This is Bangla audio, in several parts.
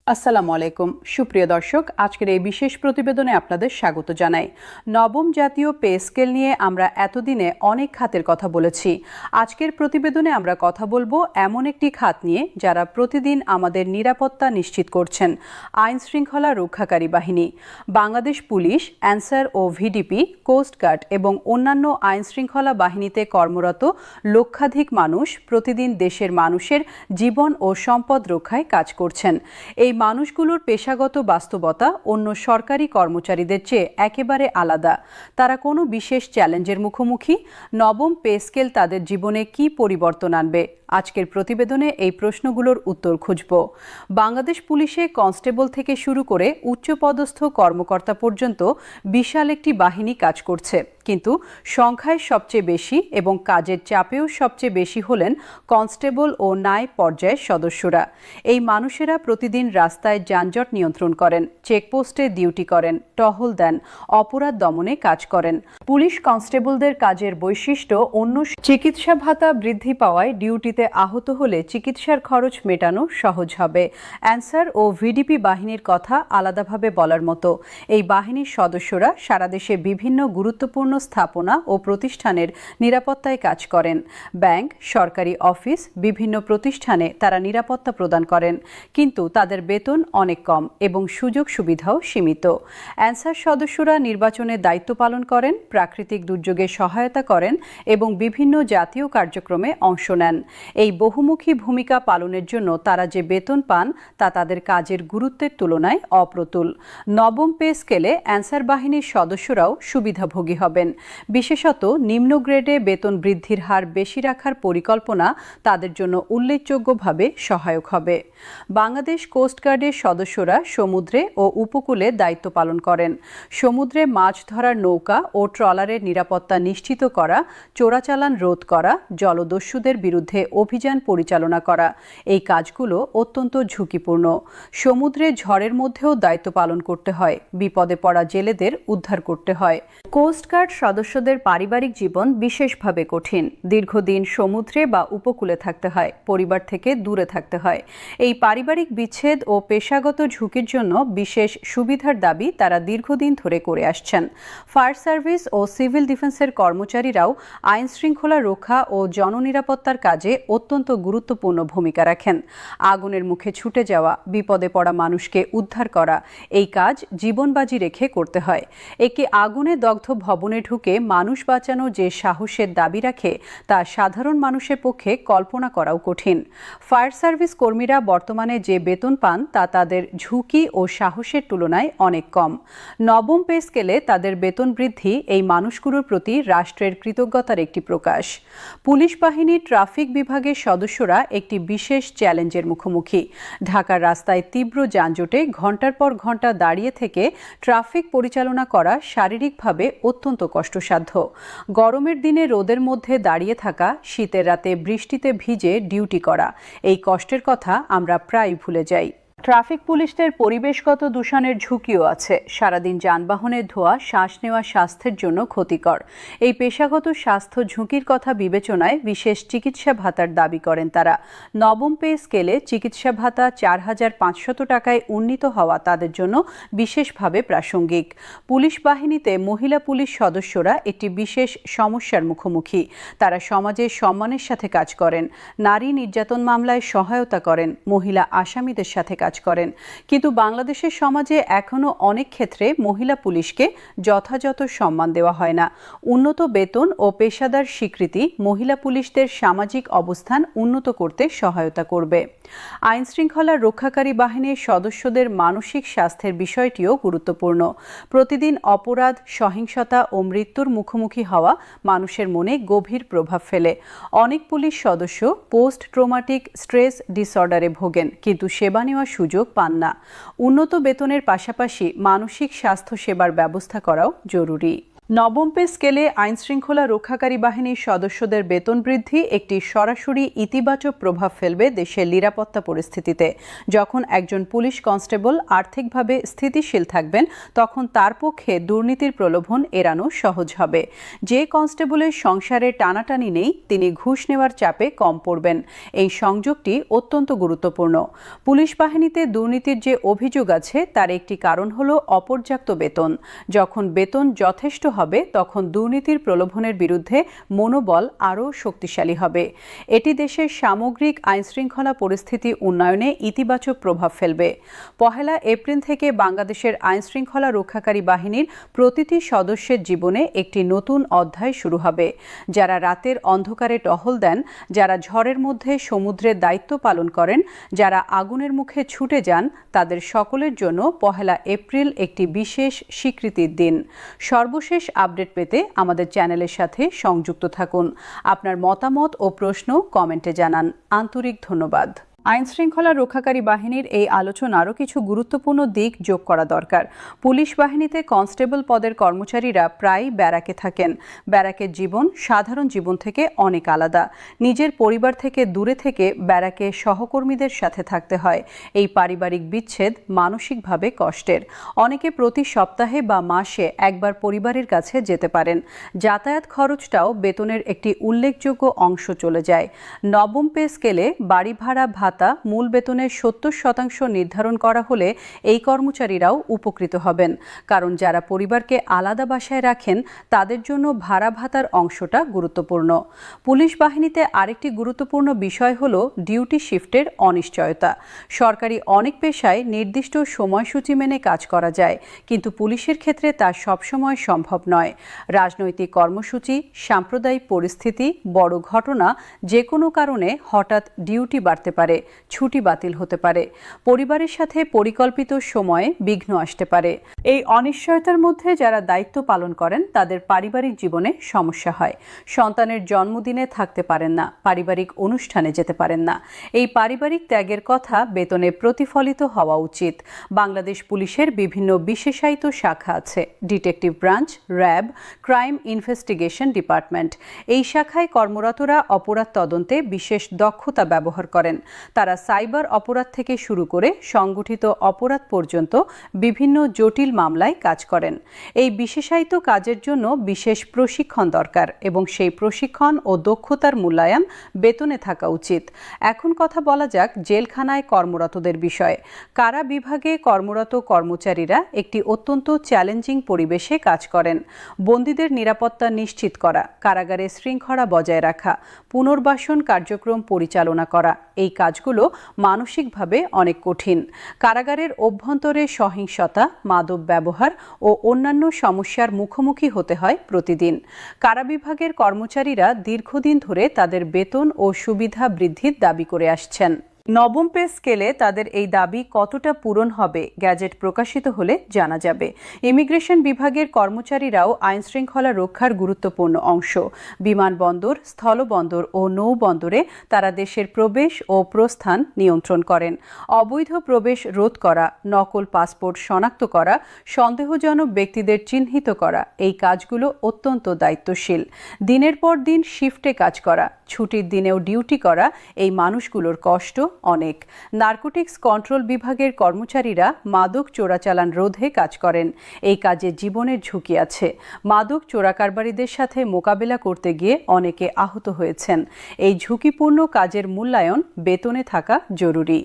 আসসালামু আলাইকুম সুপ্রিয় দর্শক, আজকের এই বিশেষ প্রতিবেদনে আপনাদের স্বাগত জানাই। নবম জাতীয় পে স্কেল নিয়ে আমরা এতদিনে অনেক খাতের কথা বলেছি। আজকের প্রতিবেদনে আমরা কথা বলবো এমন একটি খাত নিয়ে যারা প্রতিদিন আমাদের নিরাপত্তা নিশ্চিত করছেন, আইন শৃঙ্খলা রক্ষাকারী বাহিনী। বাংলাদেশ পুলিশ, অ্যানসার ও ভিডিপি, কোস্টগার্ড এবং অন্যান্য আইন শৃঙ্খলা বাহিনীতে কর্মরত লক্ষাধিক মানুষ প্রতিদিন দেশের মানুষের জীবন ও সম্পদ রক্ষায় কাজ করছেন। এই মানুষগুলোর পেশাগত বাস্তবতা অন্য সরকারি কর্মচারীদের চেয়ে একেবারে আলাদা। তারা কোনো বিশেষ চ্যালেঞ্জের মুখোমুখি। নবম পে স্কেল তাদের জীবনে কী পরিবর্তন আনবে? আজকের প্রতিবেদনে এই প্রশ্নগুলোর উত্তর খুঁজব। বাংলাদেশ পুলিশে কনস্টেবল থেকে শুরু করে উচ্চপদস্থ কর্মকর্তা পর্যন্ত বিশাল একটি বাহিনী কাজ করছে, কিন্তু সংখ্যায় সবচেয়ে বেশি এবং কাজের চাপেও সবচেয়ে বেশি হলেন কনস্টেবল ও ন্যায় পর্যায়ের সদস্যরা। এই মানুষেরা প্রতিদিন রাস্তায় যানজট নিয়ন্ত্রণ করেন, চেকপোস্টে ডিউটি করেন, টহল দেন, অপরাধ দমনে কাজ করেন। পুলিশ কনস্টেবলদের কাজের বৈশিষ্ট্য অন্য চিকিৎসা ভাতা বৃদ্ধি পাওয়ায় ডিউটিতে আহত হলে চিকিৎসার খরচ মেটানো সহজ হবে। অ্যানসার ও ভিডিপি বাহিনীর কথা আলাদাভাবে বলার মতো। এই বাহিনীর সদস্যরা সারা দেশে বিভিন্ন গুরুত্বপূর্ণ স্থাপনা ও প্রতিষ্ঠানের নিরাপত্তায় কাজ করেন। ব্যাংক, সরকারি অফিস, বিভিন্ন প্রতিষ্ঠানে তারা নিরাপত্তা প্রদান করেন, কিন্তু তাদের বেতন অনেক কম এবং সুযোগ সুবিধাও সীমিত। অ্যানসার সদস্যরা নির্বাচনে দায়িত্ব পালন করেন, প্রাকৃতিক দুর্যোগে সহায়তা করেন এবং বিভিন্ন জাতীয় কার্যক্রমে অংশ নেন। এই বহুমুখী ভূমিকা পালনের জন্য তারা যে বেতন পান তা তাদের কাজের গুরুত্বের তুলনায় অপ্রতুল। নবম পে স্কেলে অ্যানসার বাহিনীর সদস্যরাও সুবিধাভোগী হবেন। বিশেষত নিম্ন গ্রেডে বেতন বৃদ্ধির হার বেশি রাখার পরিকল্পনা তাদের জন্য উল্লেখযোগ্যভাবে সহায়ক হবে। বাংলাদেশ কোস্টগার্ডের সদস্যরা সমুদ্রে ও উপকূলে দায়িত্ব পালন করেন। সমুদ্রে মাছ ধরার নৌকা ও ট্রলারের নিরাপত্তা নিশ্চিত করা, চোরাচালান রোধ করা, জলদস্যুদের বিরুদ্ধে অভিযান পরিচালনা করা, এই কাজগুলো অত্যন্ত ঝুঁকিপূর্ণ। সমুদ্রে ঝড়ের মধ্যেও দায়িত্ব পালন করতে হয়, বিপদে পড়া জেলেদের উদ্ধার করতে হয়। কোস্টগার্ড সদস্যদের পারিবারিক জীবন বিশেষভাবে কঠিন। দীর্ঘদিন সমুদ্রে বা উপকূলে থাকতে হয়, পরিবার থেকে দূরে থাকতে হয়। এই পারিবারিক বিচ্ছেদ ও পেশাগত ঝুঁকির জন্য বিশেষ সুবিধার দাবি তারা দীর্ঘদিন ধরে করে আসছেন। ফায়ার সার্ভিস ও সিভিল ডিফেন্সের কর্মচারীরাও আইন শৃঙ্খলা রক্ষা ও জননিরাপত্তার কাজে অত্যন্ত গুরুত্বপূর্ণ ভূমিকা রাখেন। আগুনের মুখে ছুটে যাওয়া, বিপদে পড়া মানুষকে উদ্ধার করা, এই কাজ জীবনবাজি রেখে করতে হয়। একটি আগুনে দগ্ধ ভবনে ঢুকে মানুষ বাঁচানো যে সাহসের দাবি রাখে তা সাধারণ মানুষের পক্ষে কল্পনা করাও কঠিন। ফায়ার সার্ভিস কর্মীরা বর্তমানে যে বেতন পান তা তাদের ঝুঁকি ও সাহসের তুলনায় অনেক কম। নবম পে স্কেলে তাদের বেতন বৃদ্ধি এই মানুষগুলোর প্রতি রাষ্ট্রের কৃতজ্ঞতার একটি প্রকাশ। পুলিশ বাহিনীর ট্রাফিক বিভাগের সদস্যরা একটি বিশেষ চ্যালেঞ্জের মুখোমুখি। ঢাকার রাস্তায় তীব্র যানজটে ঘণ্টার পর ঘণ্টা দাঁড়িয়ে থেকে ট্রাফিক পরিচালনা করা শারীরিকভাবে অত্যন্ত কষ্টসাধ্য। গরমের দিনে রোদের মধ্যে দাঁড়িয়ে থাকা, শীতের রাতে বৃষ্টিতে ভিজে ডিউটি করা, এই কষ্টের কথা আমরা প্রায় ভুলে যাই। ট্রাফিক পুলিশদের পরিবেশগত দূষণের ঝুঁকিও আছে। সারাদিন যানবাহনের ধোঁয়া শ্বাস নেওয়া স্বাস্থ্যের জন্য ক্ষতিকর। এই পেশাগত স্বাস্থ্য ঝুঁকির কথা বিবেচনায় বিশেষ চিকিৎসা ভাতার দাবি করেন তারা। নবম পে স্কেলে চিকিৎসা ভাতা 4,500 টাকায় উন্নীত হওয়া তাদের জন্য বিশেষভাবে প্রাসঙ্গিক। পুলিশ বাহিনীতে মহিলা পুলিশ সদস্যরা একটি বিশেষ সমস্যার মুখোমুখি। তারা সমাজে সম্মানের সাথে কাজ করেন, নারী নির্যাতন মামলায় সহায়তা করেন, মহিলা আসামিদের সাথে কাজ করেন, কিন্তু বাংলাদেশের সমাজে এখনো অনেক ক্ষেত্রে মহিলা পুলিশকে যথাযথ সম্মান দেওয়া হয় না। উন্নত বেতন ও পেশাদার স্বীকৃতি মহিলা পুলিশদের সামাজিক অবস্থান উন্নত করতে সহায়তা করবে। আইন শৃঙ্খলা রক্ষাকারী বাহিনীর সদস্যদের মানসিক স্বাস্থ্যের বিষয়টিও গুরুত্বপূর্ণ। প্রতিদিন অপরাধ, সহিংসতা ও মৃত্যুর মুখোমুখি হওয়া মানুষের মনে গভীর প্রভাব ফেলে। অনেক পুলিশ সদস্য পোস্ট ট্রমাটিক স্ট্রেস ডিসঅর্ডারে ভোগেন, কিন্তু সেবা নেওয়ার সুযোগ পান না। উন্নত বেতনের পাশাপাশি মানসিক স্বাস্থ্য সেবার ব্যবস্থা করাও জরুরি। নবম পে স্কেলে আইনশৃঙ্খলা রক্ষাকারী বাহিনীর সদস্যদের বেতন বৃদ্ধি একটি সরাসরি ইতিবাচক প্রভাব ফেলবে দেশের নিরাপত্তা পরিস্থিতিতে। যখন একজন পুলিশ কনস্টেবল আর্থিকভাবে স্থিতিশীল থাকবেন, তখন তার পক্ষে দুর্নীতির প্রলোভন এড়ানো সহজ হবে। যে কনস্টেবলের সংসারে টানাটানি নেই, তিনি ঘুষ নেওয়ার চাপে কম পড়বেন। এই সংযোগটি অত্যন্ত গুরুত্বপূর্ণ। পুলিশ বাহিনীতে দুর্নীতির যে অভিযোগ আছে, তার একটি কারণ হল অপর্যাপ্ত বেতন। যখন বেতন যথেষ্ট হবে, তখন দুর্নীতির প্রলোভনের বিরুদ্ধে মনোবল আরও শক্তিশালী হবে। এটি দেশের সামগ্রিক আইনশৃঙ্খলা পরিস্থিতি উন্নয়নে ইতিবাচক প্রভাব ফেলবে। 1 এপ্রিল থেকে বাংলাদেশের আইনশৃঙ্খলা রক্ষাকারী বাহিনীর প্রতিটি সদস্যের জীবনে একটি নতুন অধ্যায় শুরু হবে। যারা রাতের অন্ধকারে টহল দেন, যারা ঝড়ের মধ্যে সমুদ্রের দায়িত্ব পালন করেন, যারা আগুনের মুখে ছুটে যান, তাদের সকলের জন্য 1 এপ্রিল একটি বিশেষ স্বীকৃতির দিন। সর্বশেষ আপডেট পেতে আমাদের চ্যানেলের সাথে সংযুক্ত থাকুন। আপনার মতামত ও প্রশ্ন কমেন্টে জানান। আন্তরিক ধন্যবাদ। আইনশৃঙ্খলা রক্ষাকারী বাহিনীর এই আলোচনারও কিছু গুরুত্বপূর্ণ দিক যোগ করা দরকার। পুলিশ বাহিনীতে কনস্টেবল পদের কর্মচারীরা প্রায়ই ব্যারাকে থাকেন। ব্যারাকের জীবন সাধারণ জীবন থেকে অনেক আলাদা। নিজের পরিবার থেকে দূরে থেকে ব্যারাকে সহকর্মীদের সাথে থাকতে হয়। এই পারিবারিক বিচ্ছেদ মানসিকভাবে কষ্টের। অনেকে প্রতি সপ্তাহে বা মাসে একবার পরিবারের কাছে যেতে পারেন। যাতায়াত খরচটাও বেতনের একটি উল্লেখযোগ্য অংশ চলে যায়। নবম পে স্কেলে বাড়ি ভাড়া মূল বেতনের 70% নির্ধারণ করা হলে এই কর্মচারীরাও উপকৃত হবেন। কারণ যারা পরিবারকে আলাদা বাসায় রাখেন, তাদের জন্য ভাড়া ভাতার অংশটা গুরুত্বপূর্ণ। পুলিশ বাহিনীতে আরেকটি গুরুত্বপূর্ণ বিষয় হল ডিউটি শিফটের অনিশ্চয়তা। সরকারি অনেক পেশায় নির্দিষ্ট সময়সূচি মেনে কাজ করা যায়, কিন্তু পুলিশের ক্ষেত্রে তা সবসময় সম্ভব নয়। রাজনৈতিক কর্মসূচি, সাম্প্রদায়িক পরিস্থিতি, বড় ঘটনা, যে কোনো কারণে হঠাৎ ডিউটি বাড়তে পারে, ছুটি বাতিল হতে পারে, পরিবারের সাথে পরিকল্পিত সময়ে বিঘ্ন আসতে পারে। এই অনিশ্চয়তার মধ্যে যারা দায়িত্ব পালন করেন, তাদের পারিবারিক জীবনে সমস্যা হয়। সন্তানের জন্মদিনে থাকতে পারেন না, পারিবারিক অনুষ্ঠানে যেতে পারেন না। এই পারিবারিক ত্যাগের কথা বেতনে প্রতিফলিত হওয়া উচিত। বাংলাদেশ পুলিশের বিভিন্ন বিশেষায়িত শাখা আছে: detective branch, RAB, crime investigation department. এই শাখায় কর্মরতরা অপরাধ তদন্তে বিশেষ দক্ষতা ব্যবহার করেন। তারা সাইবার অপরাধ থেকে শুরু করে সংগঠিত অপরাধ পর্যন্ত বিভিন্ন জটিল মামলায় কাজ করেন। এই বিশেষায়িত কাজের জন্য বিশেষ প্রশিক্ষণ দরকার এবং সেই প্রশিক্ষণ ও দক্ষতার মূল্যায়ন বেতনে থাকা উচিত। এখন কথা বলা যাক জেলখানায় কর্মরতদের বিষয়ে। কারা বিভাগে কর্মরত কর্মচারীরা একটি অত্যন্ত চ্যালেঞ্জিং পরিবেশে কাজ করেন। বন্দীদের নিরাপত্তা নিশ্চিত করা, কারাগারে শৃঙ্খলা বজায় রাখা, পুনর্বাসন কার্যক্রম পরিচালনা করা, এই কাজগুলো মানসিকভাবে অনেক কঠিন। কারাগারের অভ্যন্তরে সহিংসতা, মাদক ব্যবহার ও অন্যান্য সমস্যার মুখোমুখি হতে হয় প্রতিদিন। কারা বিভাগের কর্মচারীরা দীর্ঘদিন ধরে তাদের বেতন ও সুবিধা বৃদ্ধির দাবি করে আসছেন। নবম পে স্কেলে তাদের এই দাবি কতটা পূরণ হবে, গ্যাজেট প্রকাশিত হলে জানা যাবে। ইমিগ্রেশন বিভাগের কর্মচারীরাও আইনশৃঙ্খলা রক্ষার গুরুত্বপূর্ণ অংশ। বিমানবন্দর, স্থলবন্দর ও নৌবন্দরে তারা দেশের প্রবেশ ও প্রস্থান নিয়ন্ত্রণ করেন। অবৈধ প্রবেশ রোধ করা, নকল পাসপোর্ট শনাক্ত করা, সন্দেহজনক ব্যক্তিদের চিহ্নিত করা, এই কাজগুলো অত্যন্ত দায়িত্বশীল। দিনের পর দিন শিফটে কাজ করা, ছুটির দিনেও ডিউটি করা, এই মানুষগুলোর কষ্ট অনেক। নার্কোটিক্স কন্ট্রোল বিভাগের কর্মচারীরা মাদক চোরাচালান রোধে কাজ করেন। এই কাজে জীবনের ঝুঁকি আছে। মাদক চোরাকারবারীদের সাথে মোকাবেলা করতে গিয়ে অনেকে আহত হয়েছেন। এই ঝুঁকিপূর্ণ কাজের মূল্যায়ন বেতনে থাকা জরুরি।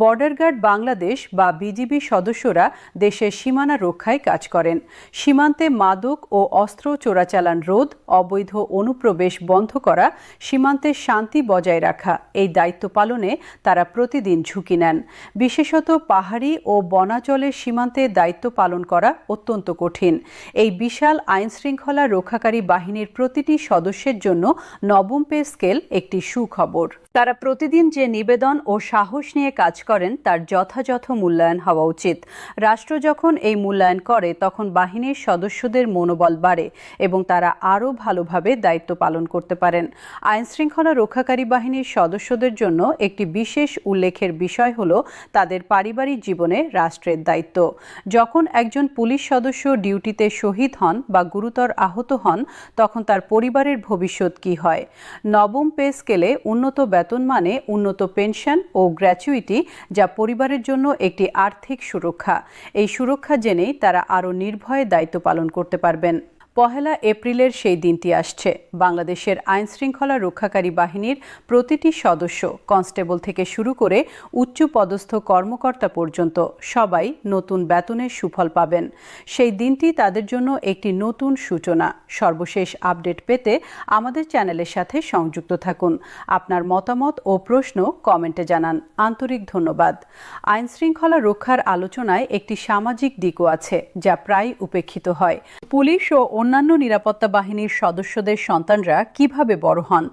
বর্ডার গার্ড বাংলাদেশ বা বিজিবি সদস্যরা দেশের সীমানা রক্ষায় কাজ করেন। সীমান্তে মাদক ও অস্ত্র চোরাচালান রোধ, অবৈধ অনুপ্রবেশ বন্ধ করা, সীমান্তে শান্তি বজায় রাখা, এই দায়িত্ব পালনে তারা প্রতিদিন ঝুঁকি নেন। বিশেষত পাহাড়ি ও বনাঞ্চলের সীমান্তে দায়িত্ব পালন করা অত্যন্ত কঠিন। এই বিশাল আইনশৃঙ্খলা রক্ষাকারী বাহিনীর প্রতিটি সদস্যের জন্য নবম পে স্কেল একটি সুখবর। তারা প্রতিদিন যে নিবেদন ও সাহস নিয়ে কাজ করেন তার যথাযথ মূল্যায়ন হওয়া উচিত। রাষ্ট্র যখন এই মূল্যায়ন করে তখন বাহিনীর সদস্যদের মনোবল বাড়ে এবং তারা আরও ভালোভাবে দায়িত্ব পালন করতে পারেন। আইনশৃঙ্খলা রক্ষাকারী বাহিনীর সদস্যদের জন্য একটি বিশেষ উল্লেখের বিষয় হল তাদের পারিবারিক জীবনে রাষ্ট্রের দায়িত্ব। যখন একজন পুলিশ সদস্য ডিউটিতে শহীদ হন বা গুরুতর আহত হন তখন তার পরিবারের ভবিষ্যৎ কী হয়? নবম পে স্কেলে উন্নত বেতন মানে উন্নত পেনশন ও গ্র্যাচুইটি, যা পরিবারের জন্য একটি আর্থিক সুরক্ষা। এই সুরক্ষা জেনেই তারা আরও নির্ভয়ে দায়িত্ব পালন করতে পারবেন। 1 এপ্রিলের সেই দিনটি আসছে। বাংলাদেশের আইনশৃঙ্খলা রক্ষাকারী বাহিনীর প্রতিটি সদস্য, কনস্টেবল থেকে শুরু করে উচ্চ পদস্থ কর্মকর্তা পর্যন্ত সবাই নতুন বেতনের সুফল পাবেন। সেই দিনটি তাদের জন্য একটি নতুন সূচনা। সর্বশেষ আপডেট পেতে আমাদের চ্যানেলের সাথে সংযুক্ত থাকুন। আপনার মতামত ও প্রশ্ন কমেন্টে জানান। আন্তরিক ধন্যবাদ। আইনশৃঙ্খলা রক্ষার আলোচনায় একটি সামাজিক দিকও আছে যা প্রায় উপেক্ষিত হয়। পুলিশ ও অন্যান্য নিরাপত্তা বাহিনীর সদস্যদের সন্তানরা কিভাবে বড় হন?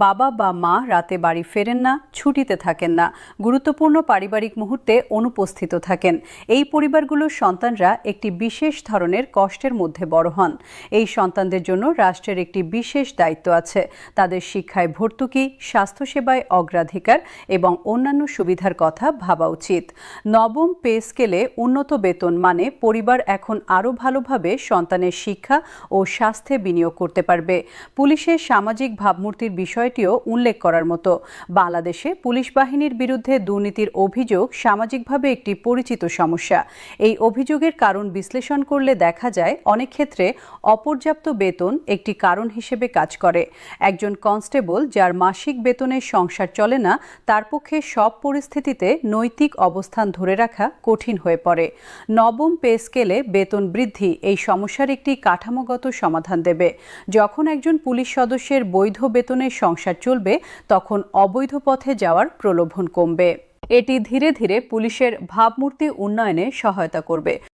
বাবা বা মা রাতে বাড়ি ফেরেন না, ছুটিতে থাকেন না, গুরুত্বপূর্ণ পারিবারিক মুহূর্তে অনুপস্থিত থাকেন। এই পরিবারগুলোর সন্তানরা একটি বিশেষ ধরনের কষ্টের মধ্যে বড় হন। এই সন্তানদের জন্য রাষ্ট্রের একটি বিশেষ দায়িত্ব আছে। তাদের শিক্ষায় ভর্তুকি, স্বাস্থ্যসেবায় অগ্রাধিকার এবং অন্যান্য সুবিধার কথা ভাবা উচিত। নবম পে স্কেলে উন্নত বেতন মানে পরিবার এখন আরও ভালোভাবে সন্তানের শিক্ষা ও স্বাস্থ্যে বিনিয়োগ করতে পারবে। পুলিশের সামাজিক ভাবমূর্তির বিষয়টিও উল্লেখ করার মতো। বাংলাদেশে পুলিশ বাহিনীর বিরুদ্ধে দুর্নীতির অভিযোগ সামাজিকভাবে একটি পরিচিত সমস্যা। এই অভিযোগের কারণ বিশ্লেষণ করলে দেখা যায় অনেক ক্ষেত্রে অপর্যাপ্ত বেতন একটি কারণ হিসেবে কাজ করে। একজন কনস্টেবল যার মাসিক বেতনে সংসার চলে না, তার পক্ষে সব পরিস্থিতিতে নৈতিক অবস্থান ধরে রাখা কঠিন হয়ে পড়ে। নবম পে স্কেলে বেতন বৃদ্ধি এই সমস্যার একটি কাঠামোগত সমাধান দেবে। যখন একজন পুলিশ সদস্যের বৈধ বেতনে সংসার চলবে তখন অবৈধ পথে যাওয়ার প্রলোভন কমবে। এটি ধীরে ধীরে পুলিশের ভাবমূর্তি উন্নয়নে সহায়তা করবে।